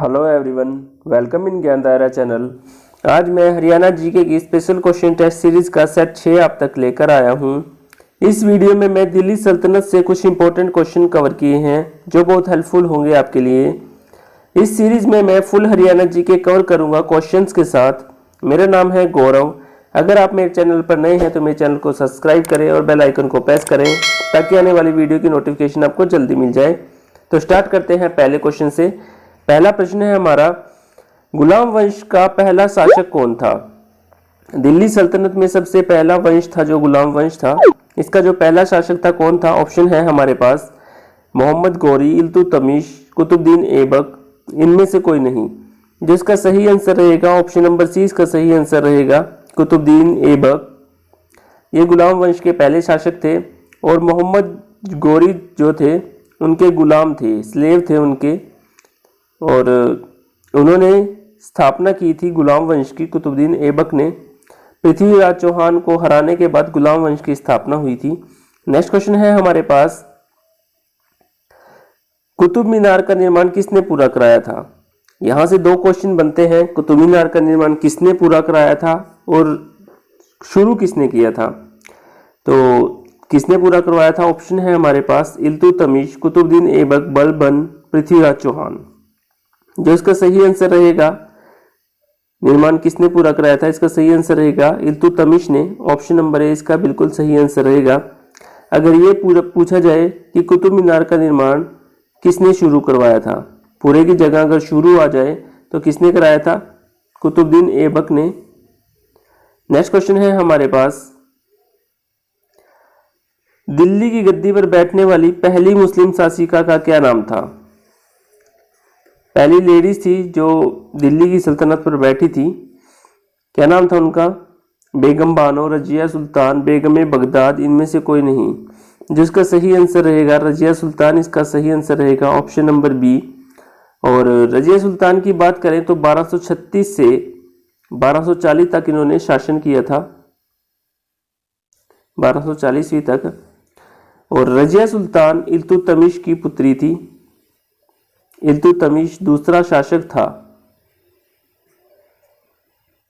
Hello everyone, welcome in ज्ञान दायरा channel. आज मैं हरियाणा जीके की स्पेशल क्वेश्चन टेस्ट सीरीज का सेट 6 आप तक लेकर आया हूं। इस वीडियो में मैं दिल्ली सल्तनत से कुछ इंपॉर्टेंट क्वेश्चन कवर किए हैं जो बहुत हेल्पफुल होंगे आपके लिए। इस सीरीज में मैं फुल हरियाणा जीके कवर करूंगा क्वेश्चंस के साथ। मेरा नाम है गौरव। अगर आप मेरे चैनल पर नए हैं तो मेरे चैनल को सब्सक्राइब करें और बेल आइकन को प्रेस करें ताकि आने वाली वीडियो की नोटिफिकेशन आपको जल्दी मिल जाए। तो स्टार्ट करते हैं पहले क्वेश्चन से। पहला प्रश्न है हमारा, गुलाम वंश का पहला शासक कौन था? दिल्ली सल्तनत में सबसे पहला वंश था जो गुलाम वंश था। इसका जो पहला शासक था कौन था? ऑप्शन है हमारे पास मोहम्मद गौरी, इल्तुतमिश, कुतुबुद्दीन ऐबक, इनमें से कोई नहीं। जिसका सही आंसर रहेगा ऑप्शन नंबर सी, इसका सही आंसर रहेगा कुतुबुद्दीन ऐबक। ये गुलाम वंश के पहले शासक थे और मोहम्मद गौरी जो थे उनके गुलाम थे, स्लेव थे उनके, और उन्होंने स्थापना की थी गुलाम वंश की। कुतुबुद्दीन ऐबक ने पृथ्वीराज चौहान को हराने के बाद गुलाम वंश की स्थापना हुई थी। नेक्स्ट क्वेश्चन है हमारे पास, कुतुब मीनार का निर्माण किसने पूरा कराया था? यहां से दो क्वेश्चन बनते हैं। कुतुब मीनार का निर्माण किसने पूरा कराया था और शुरू किसने किया था? तो किसने पूरा करवाया था? ऑप्शन है हमारे पास इल्तुतमिश, कुतुबुद्दीन ऐबक, बलबन, पृथ्वीराज चौहान। जो इसका सही आंसर रहेगा, निर्माण किसने पूरा कराया था, इसका सही आंसर रहेगा इल्तुतमिश ने। ऑप्शन नंबर ए इसका बिल्कुल सही आंसर रहेगा। अगर ये पूरा पूछा जाए कि कुतुब मीनार का निर्माण किसने शुरू करवाया था, पूरे की जगह अगर शुरू आ जाए तो किसने कराया था? कुतुबुद्दीन ऐबक ने। नेक्स्ट क्वेश्चन है हमारे पास, दिल्ली की गद्दी पर बैठने वाली पहली मुस्लिम शासिका का क्या नाम था? पहली लेडीज थी जो दिल्ली की सल्तनत पर बैठी थी, क्या नाम था उनका? बेगम बानो, रजिया सुल्तान, बेगम बगदाद, इनमें से कोई नहीं। जिसका सही आंसर रहेगा रजिया सुल्तान, इसका सही आंसर रहेगा ऑप्शन नंबर बी। और रजिया सुल्तान की बात करें तो 1236 से 1240 तक इन्होंने शासन किया था, 1240वीं तक। और रजिया सुल्तान इल्तुतमिश की पुत्री थी। इल्तुतमिश दूसरा शासक था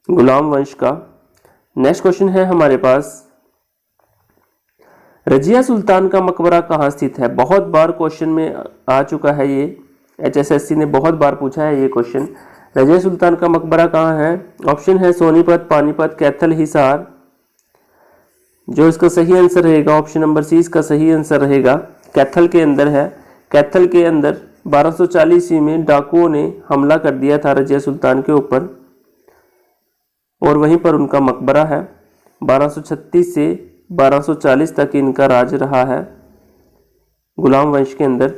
गुलाम वंश का। नेक्स्ट क्वेश्चन है हमारे पास, रजिया सुल्तान का मकबरा कहाँ स्थित है? बहुत बार क्वेश्चन में आ चुका है ये, HSSC ने बहुत बार पूछा है ये क्वेश्चन। रजिया सुल्तान का मकबरा कहाँ है? ऑप्शन है सोनीपत, पानीपत, कैथल, हिसार। जो इसका सही आंसर रहेगा ऑप्शन नंबर सी, इसका सही आंसर रहेगा कैथल के अंदर है। कैथल के अंदर 1240 ईस्वी में डाकुओं ने हमला कर दिया था रजिया सुल्तान के ऊपर और वहीं पर उनका मकबरा है। 1236 से 1240 तक इनका राज रहा है गुलाम वंश के अंदर।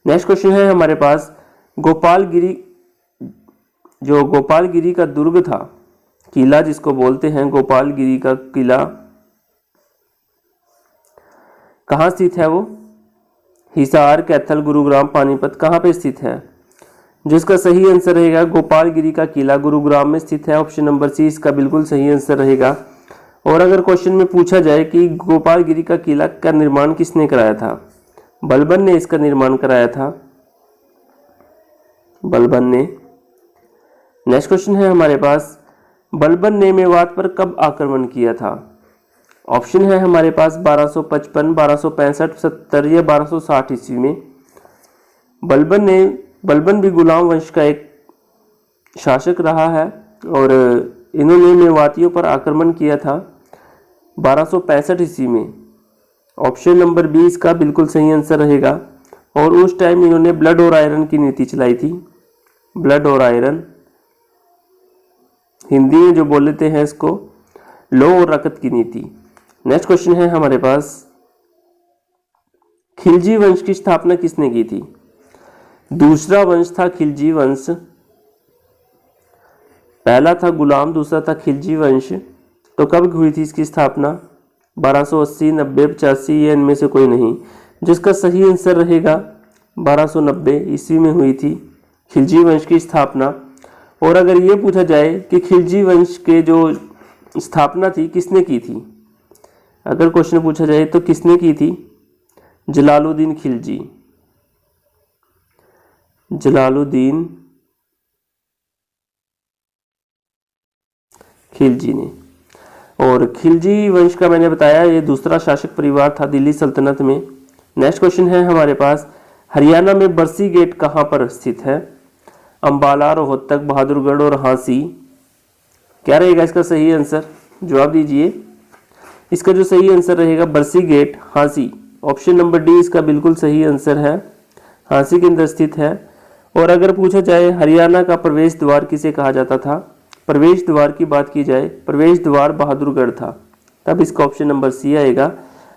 नेक्स्ट क्वेश्चन है हमारे पास, गोपालगिरी, जो गोपालगिरी का दुर्ग था, किला जिसको बोलते हैं गोपालगिरी का किला, कहाँ स्थित है वो? हिसार, कैथल, गुरुग्राम, पानीपत, कहाँ पे स्थित है? जिसका सही आंसर रहेगा गोपालगिरी का किला गुरुग्राम में स्थित है। ऑप्शन नंबर सी इसका बिल्कुल सही आंसर रहेगा। और अगर क्वेश्चन में पूछा जाए कि गोपालगिरी का किला का निर्माण किसने कराया था? बलबन ने इसका निर्माण कराया था, बलबन ने। नेक्स्ट क्वेश्चन है हमारे पास, बलबन ने मेवात पर कब आक्रमण किया था? ऑप्शन है हमारे पास 1255, 1265, 70 या 1260 ईस्वी में। बलबन भी गुलाम वंश का एक शासक रहा है और इन्होंने मेवातियों पर आक्रमण किया था 1265 ईस्वी में। ऑप्शन नंबर बी इसका बिल्कुल सही आंसर रहेगा। और उस टाइम इन्होंने ब्लड और आयरन की नीति चलाई थी। ब्लड और आयरन, हिंदी में जो बोल लेते हैं इसको लो और रकत की नीति। नेक्स्ट क्वेश्चन है हमारे पास, खिलजी वंश की स्थापना किसने की थी? दूसरा वंश था खिलजी वंश। पहला था गुलाम, दूसरा था खिलजी वंश। तो कब हुई थी इसकी स्थापना? 1280, 90, 85 या इनमें से कोई नहीं। जिसका सही आंसर रहेगा 1290 ईस्वी में हुई थी खिलजी वंश की स्थापना। और अगर ये पूछा जाए कि खिलजी वंश के जो स्थापना थी किसने की थी, अगर क्वेश्चन पूछा जाए तो किसने की थी? जलालुद्दीन खिलजी। जलालुद्दीन खिलजी ने। और खिलजी वंश का मैंने बताया ये दूसरा शासक परिवार था दिल्ली सल्तनत में। नेक्स्ट क्वेश्चन है हमारे पास, हरियाणा में बरसी गेट कहाँ पर स्थित है? अंबाला, रोहतक, बहादुरगढ़ और हांसी। क्या रहेगा इसका सही आंसर? जवाब दीजिए। इसका जो सही आंसर रहेगा Barsi gate, Hansi. Option number D इसका बिल्कुल सही आंसर है, हांसी के अंदर स्थित है। और अगर पूछा जाए हरियाणा का प्रवेश द्वार किसे कहा जाता था, प्रवेश द्वार की बात की जाए, प्रवेश द्वार बहादुरगढ़ था, तब इसका ऑप्शन नंबर सी आएगा।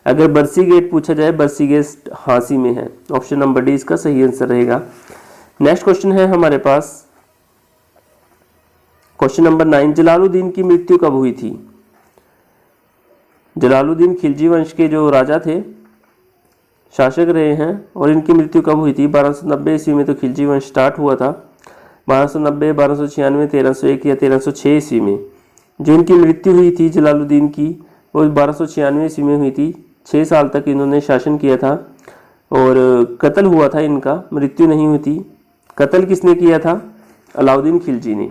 अगर बरसी गेट पूछा जाए, बरसी गेट हांसी में है। ऑप्शन नंबर डी इसका सही आंसर रहेगा। नेक्स्ट क्वेश्चन है हमारे पास क्वेश्चन नंबर 9, जलालुद्दीन की मृत्यु कब हुई थी? जलालुद्दीन खिलजी वंश के जो राजा थे, शासक रहे हैं, और इनकी मृत्यु कब हुई थी? 1290 ईस्वी में तो खिलजी वंश स्टार्ट हुआ था। 1290, 1296, 1301 या 1306 ईस्वी में जो इनकी मृत्यु हुई थी जलालुद्दीन की, वो 1296 ईस्वी में हुई थी। 6 साल तक इन्होंने शासन किया था और कत्ल हुआ था इनका, मृत्यु नहीं हुई थी। कत्ल किसने किया था? अलाउद्दीन खिलजी ने।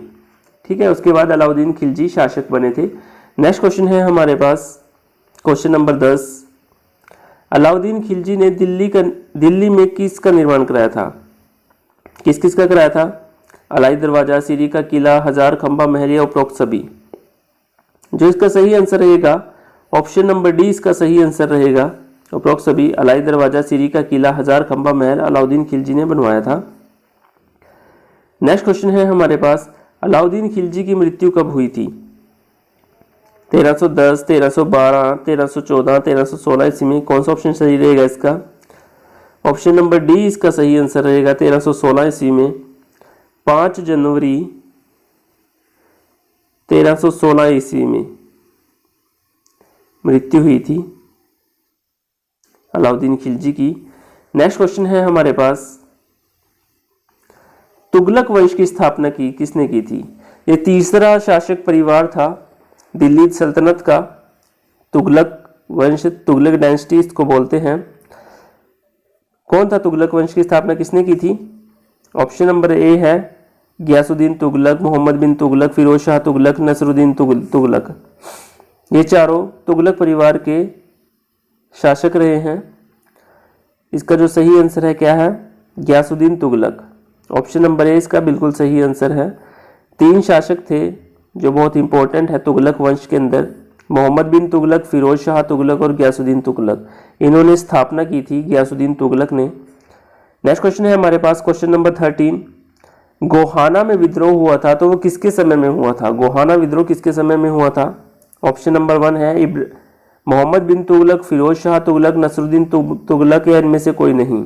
ठीक है, उसके बाद अलाउद्दीन खिलजी शासक बने थे। नेक्स्ट क्वेश्चन है हमारे पास क्वेश्चन नंबर 10, अलाउद्दीन खिलजी ने दिल्ली में किसका निर्माण कराया था? किस किस का कराया था? अलाई दरवाजा, सीरी का किला, हजार खंबा महल या उपरोक्त सभी। जो इसका सही आंसर रहेगा ऑप्शन नंबर डी इसका सही आंसर रहेगा, उपरोक्त सभी। अलाई दरवाजा, सीरी का किला, हजार खंबा महल अलाउद्दीन खिलजी ने बनवाया था। नेक्स्ट क्वेश्चन है हमारे पास, अलाउद्दीन खिलजी की मृत्यु कब हुई थी? 1310, 1312, 1314, 1316 ईस्वी में। कौन सा ऑप्शन सही रहेगा इसका? ऑप्शन नंबर डी इसका सही आंसर रहेगा, 1316 ईस्वी में। 5 जनवरी 1316 ईस्वी में मृत्यु हुई थी अलाउद्दीन खिलजी की। नेक्स्ट क्वेश्चन है हमारे पास, तुगलक वंश की स्थापना किसने की थी? ये तीसरा शासक परिवार था दिल्ली सल्तनत का, तुगलक वंश, तुगलक डायनेस्टी इसको बोलते हैं। कौन था तुगलक वंश की स्थापना किसने की थी? ऑप्शन नंबर ए है गियासुद्दीन तुगलक, मोहम्मद बिन तुगलक, फिरोज शाह तुगलक, नसरुद्दीन तुगलक। ये चारों तुगलक परिवार के शासक रहे हैं। इसका जो सही आंसर है क्या है? Ghiyasuddin Tughlaq. Option number A इसका बिल्कुल सही आंसर है। 3 शासक थे जो बहुत इंपॉर्टेंट है तुगलक वंश के अंदर, मोहम्मद बिन तुगलक, फिरोज शाह तुगलक और गियासुद्दीन तुगलक। इन्होंने स्थापना की थी गियासुद्दीन तुगलक ने। नेक्स्ट क्वेश्चन है हमारे पास क्वेश्चन नंबर 13, गोहाना में विद्रोह हुआ था तो वो किसके समय में हुआ था? गोहाना विद्रोह किसके समय में हुआ था? ऑप्शन नंबर 1 है मोहम्मद बिन तुगलक, फिरोज शाह तुगलक, नसरुद्दीन तुगलक या इनमें से कोई नहीं।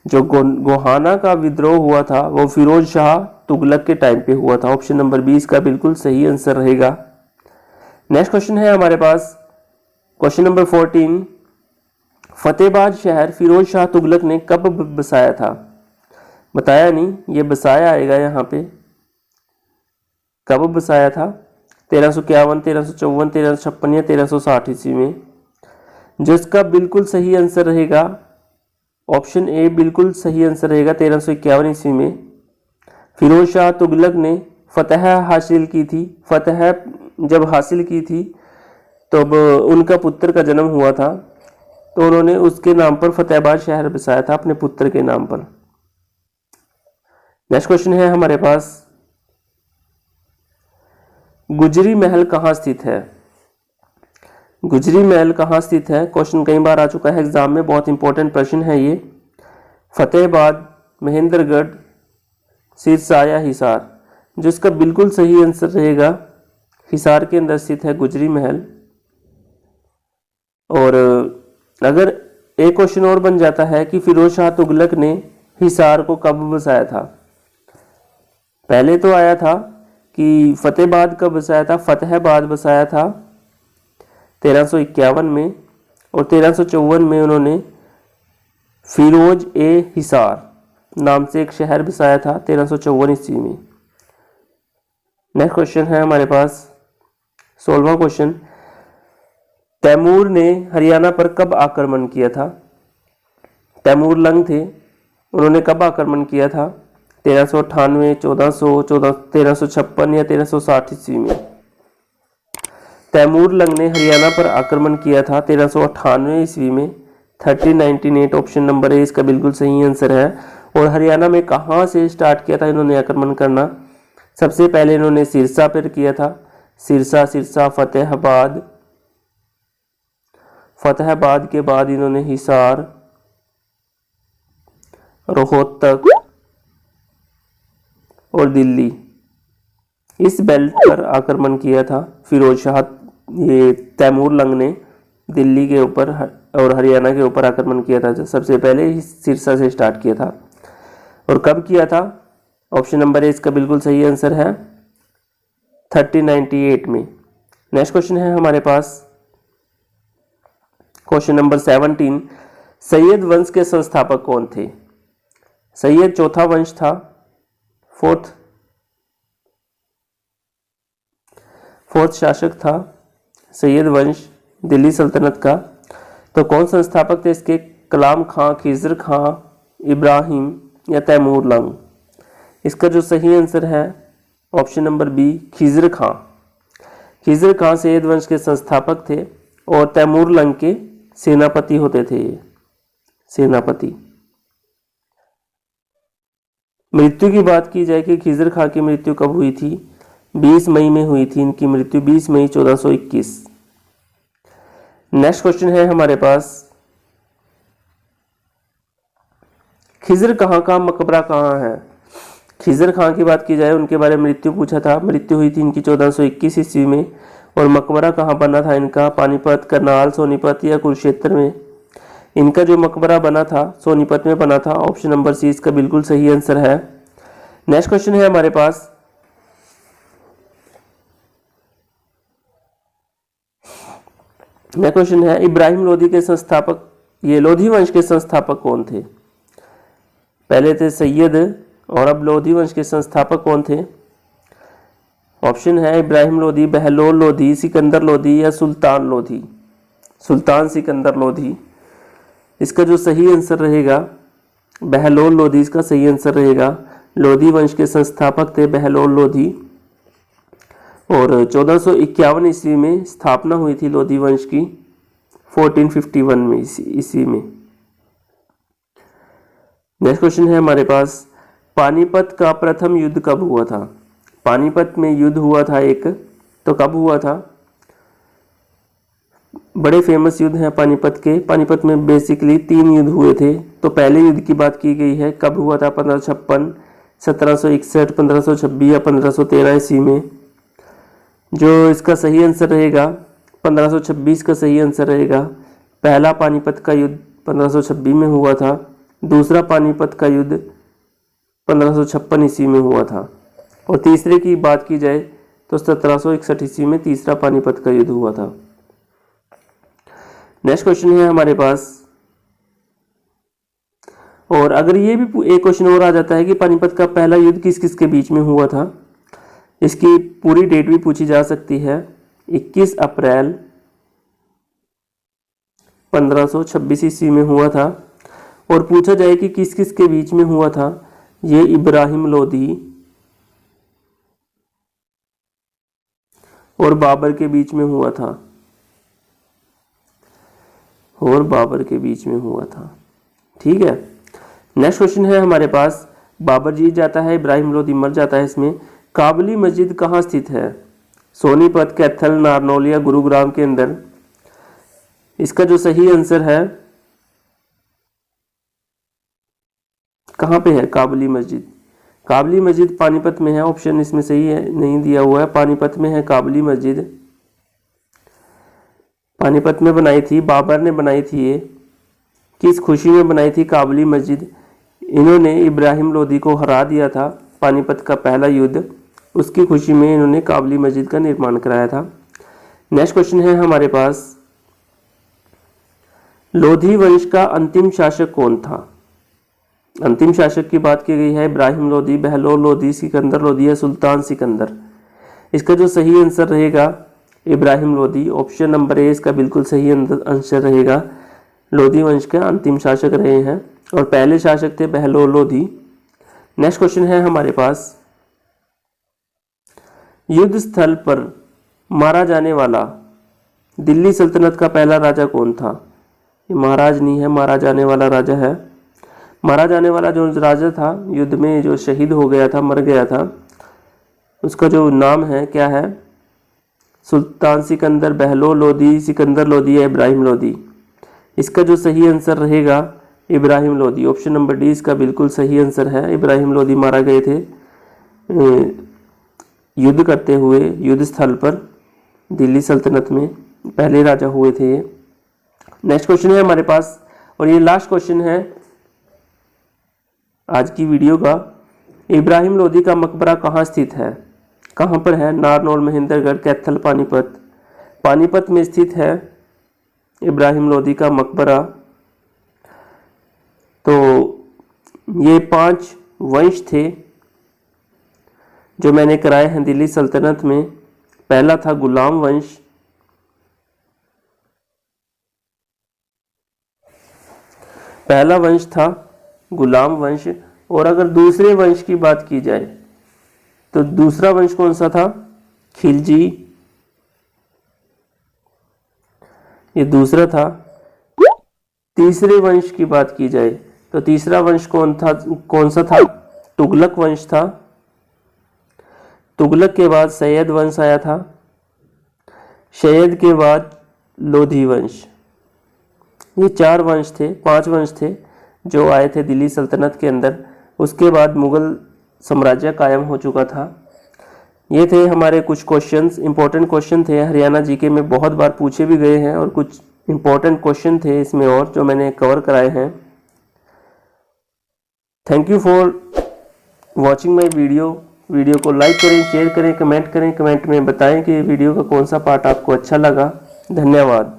जो गोहाना का विद्रोह हुआ था वो फिरोज शाह तुगलक के टाइम पे हुआ था। ऑप्शन नंबर 20 का बिल्कुल सही आंसर रहेगा। नेक्स्ट क्वेश्चन है हमारे पास क्वेश्चन नंबर 14, फतेहाबाद शहर फिरोज शाह तुगलक ने कब बसाया था? बताया नहीं, ये बसाया आएगा यहाँ पे। कब बसाया था? 1351, 1354, 1356 या 1360 ईस्वी में। जो इसका बिल्कुल सही आंसर रहेगा ऑप्शन ए बिल्कुल सही आंसर रहेगा, 1351 ईस्वी में फिरोज शाह तुगलक ने फतह हासिल की थी। फतह जब हासिल की थी तब उनका पुत्र का जन्म हुआ था, तो उन्होंने उसके नाम पर फतेहाबाद शहर बसाया था अपने पुत्र के नाम पर। नेक्स्ट क्वेश्चन है हमारे पास, गुजरी महल कहाँ स्थित है? गुजरी महल कहाँ स्थित है? क्वेश्चन कई बार आ चुका है एग्जाम में, बहुत इंपॉर्टेंट प्रश्न है ये। फतेहाबाद, महेंद्रगढ़, सिरसा या हिसार। जो इसका बिल्कुल सही आंसर रहेगा हिसार के अंदर स्थित है गुजरी महल। और अगर एक क्वेश्चन और बन जाता है कि फिरोज शाह तुगलक ने हिसार को कब बसाया था? पहले तो आया था कि फतेहाबाद कब बसाया था? फतेहाबाद बसाया था 1351 में, और 1354 में उन्होंने फिरोज ए हिसार नाम से एक शहर बसाया था 1354 ईस्वी में। नेक्स्ट क्वेश्चन है हमारे पास 16वां क्वेश्चन, तैमूर ने हरियाणा पर कब आक्रमण किया था? तैमूर लंग थे, उन्होंने कब आक्रमण किया था? 1398, 1400, 1356 या 1360 ईस्वी में। तैमूर लंग ने हरियाणा पर आक्रमण किया था 1398 ईस्वी में। 1398 ऑप्शन नंबर ए इसका बिल्कुल सही आंसर है। और हरियाणा में कहाँ से स्टार्ट किया था इन्होंने आक्रमण करना? सबसे पहले इन्होंने सिरसा पर किया था। सिरसा फतेहाबाद, फतेहाबाद के बाद इन्होंने हिसार, रोहतक और दिल्ली, इस बेल्ट पर आक्रमण किया था। फिरोज शाह, ये तैमूर लंग ने दिल्ली के ऊपर और हरियाणा के ऊपर आक्रमण किया था। सबसे पहले सिरसा से स्टार्ट किया था। और कब किया था? ऑप्शन नंबर ए इसका बिल्कुल सही आंसर है 1398 में। नेक्स्ट क्वेश्चन है हमारे पास क्वेश्चन नंबर 17। सैयद वंश के संस्थापक कौन थे? सैयद चौथा वंश था, फोर्थ शासक था सैयद वंश दिल्ली सल्तनत का। तो कौन संस्थापक थे इसके? कलाम खां, खिज़र खां, इब्राहिम या तैमूर लंग? इसका जो सही आंसर है ऑप्शन नंबर बी, खिज़र खां। खिज़र खां सैयद वंश के संस्थापक थे और तैमूर लंग के सेनापति होते थे। ये सेनापति। मृत्यु की बात की जाए कि खिज़र खां की मृत्यु कब हुई थी? 20 मई में हुई थी इनकी मृत्यु, 20 मई 1421। नेक्स्ट क्वेश्चन है हमारे पास, खिज़र खां का मकबरा कहाँ है? खिज़र खां की बात की जाए, उनके बारे में मृत्यु पूछा था। मृत्यु हुई थी इनकी 1421 ईस्वी में। और मकबरा कहाँ बना था इनका? पानीपत, करनाल, सोनीपत या कुरुक्षेत्र में? इनका जो मकबरा बना था सोनीपत में बना था। ऑप्शन नंबर सी इसका बिल्कुल सही आंसर है। नेक्स्ट क्वेश्चन है हमारे पास, नेक्स्ट क्वेश्चन है इब्राहिम लोधी के संस्थापक, ये लोधी वंश के संस्थापक कौन थे? पहले थे सैयद और अब लोधी वंश के संस्थापक कौन थे? ऑप्शन है इब्राहिम लोधी, बहलोल लोधी, सिकंदर लोधी या सुल्तान लोधी। सुल्तान सिकंदर लोधी। इसका जो सही आंसर रहेगा बहलोल लोधी, इसका सही आंसर रहेगा। लोधी वंश के संस्थापक थे बहलोल लोधी और 1451 ईस्वी में स्थापना हुई थी लोधी वंश की, 1451 में ईस्वी में। नेक्स्ट क्वेश्चन है हमारे पास, पानीपत का प्रथम युद्ध कब हुआ था? पानीपत में युद्ध हुआ था एक, तो कब हुआ था? बड़े फेमस युद्ध हैं पानीपत के। पानीपत में बेसिकली 3 युद्ध हुए थे। तो पहले युद्ध की बात की गई है, कब हुआ था? 1556, 1761, 1526 या 1513 ईस्वी में। जो इसका सही आंसर रहेगा 1526 का सही आंसर रहेगा। पहला पानीपत का युद्ध 1526 में हुआ था। दूसरा पानीपत का युद्ध 1556 ईस्वी में हुआ था। और तीसरे की बात की जाए तो 1761 ईस्वी में तीसरा पानीपत का युद्ध हुआ था। नेक्स्ट क्वेश्चन है हमारे पास, और अगर ये भी एक क्वेश्चन और आ जाता है कि पानीपत का पहला युद्ध किस किस के बीच में हुआ था, इसकी पूरी डेट भी पूछी जा सकती है। 21 अप्रैल 1526 ईस्वी में हुआ था। और पूछा जाए कि किस किस के बीच में हुआ था, ये इब्राहिम लोधी और बाबर के बीच में हुआ था। और बाबर के बीच में हुआ था। ठीक है। नेक्स्ट क्वेश्चन है हमारे पास, बाबर जीत जाता है, इब्राहिम लोधी मर जाता है। इसमें काबली मस्जिद कहाँ स्थित है? सोनीपत, कैथल, नारनौल या गुरुग्राम के अंदर? इसका जो सही आंसर है कहाँ पे है काबली मस्जिद? काबली मस्जिद पानीपत में है। ऑप्शन इसमें सही है, नहीं दिया हुआ है। पानीपत में है काबली मस्जिद। पानीपत में बनाई थी, बाबर ने बनाई थी। ये किस खुशी में बनाई थी काबली मस्जिद? इन्होंने इब्राहिम लोधी को हरा दिया था पानीपत का पहला युद्ध, उसकी खुशी में इन्होंने काबली मस्जिद का निर्माण कराया था। नेक्स्ट क्वेश्चन है हमारे पास, लोधी वंश का अंतिम शासक कौन था? अंतिम शासक की बात की गई है, इब्राहिम लोधी, बहलोल लोधी, सिकंदर लोधी या सुल्तान सिकंदर? इसका जो सही आंसर रहेगा Ibrahim Lodhi. Option number A इसका बिल्कुल सही आंसर रहेगा। लोधी वंश के अंतिम शासक रहे हैं और पहले शासक थे बहलोल लोधी। नेक्स्ट क्वेश्चन है हमारे पास, युद्ध स्थल पर मारा जाने वाला दिल्ली सल्तनत का पहला राजा कौन था? ये महाराज नहीं है, मारा जाने वाला राजा है। मारा जाने वाला जो राजा था, युद्ध में जो शहीद हो गया था, मर गया था, उसका जो नाम है क्या है? सुल्तान सिकंदर, बहलोल लोदी, सिकंदर लोदी या इब्राहिम लोदी? इसका जो सही आंसर रहेगा Ibrahim Lodi. Option number D इसका बिल्कुल सही आंसर है। इब्राहिम लोदी मारा गए थे युद्ध करते हुए, युद्ध स्थल पर, दिल्ली सल्तनत में पहले राजा हुए थे ये। नेक्स्ट क्वेश्चन है हमारे पास, और ये लास्ट क्वेश्चन है आज की वीडियो का। इब्राहिम लोदी का मकबरा कहाँ स्थित है? कहाँ पर है? नारनौल, महेंद्रगढ़, कैथल, पानीपत? पानीपत में स्थित है इब्राहिम लोदी का मकबरा। तो ये 5 वंश थे जो मैंने कराए हैं दिल्ली सल्तनत में। पहला था गुलाम वंश, पहला वंश था गुलाम वंश। और अगर दूसरे वंश की बात की जाए तो दूसरा वंश कौन सा था? खिलजी, ये दूसरा था। तीसरे वंश की बात की जाए तो तीसरा वंश कौन सा था? तुगलक वंश था। तुगलक के बाद सैयद वंश आया था। सैयद के बाद लोधी वंश। ये 4 वंश थे, 5 वंश थे जो आए थे दिल्ली सल्तनत के अंदर। उसके बाद मुगल साम्राज्य कायम हो चुका था। ये थे हमारे कुछ क्वेश्चंस, इंपॉर्टेंट क्वेश्चन थे। हरियाणा जीके में बहुत बार पूछे भी गए हैं और कुछ इंपॉर्टेंट क्वेश्चन थे इसमें और जो मैंने कवर कराए हैं। Thank you for watching my video. Video को लाइक करें, शेयर करें, कमेंट करें। कमेंट में बताएं कि वीडियो का कौन सा पार्ट आपको अच्छा लगा। धन्यवाद।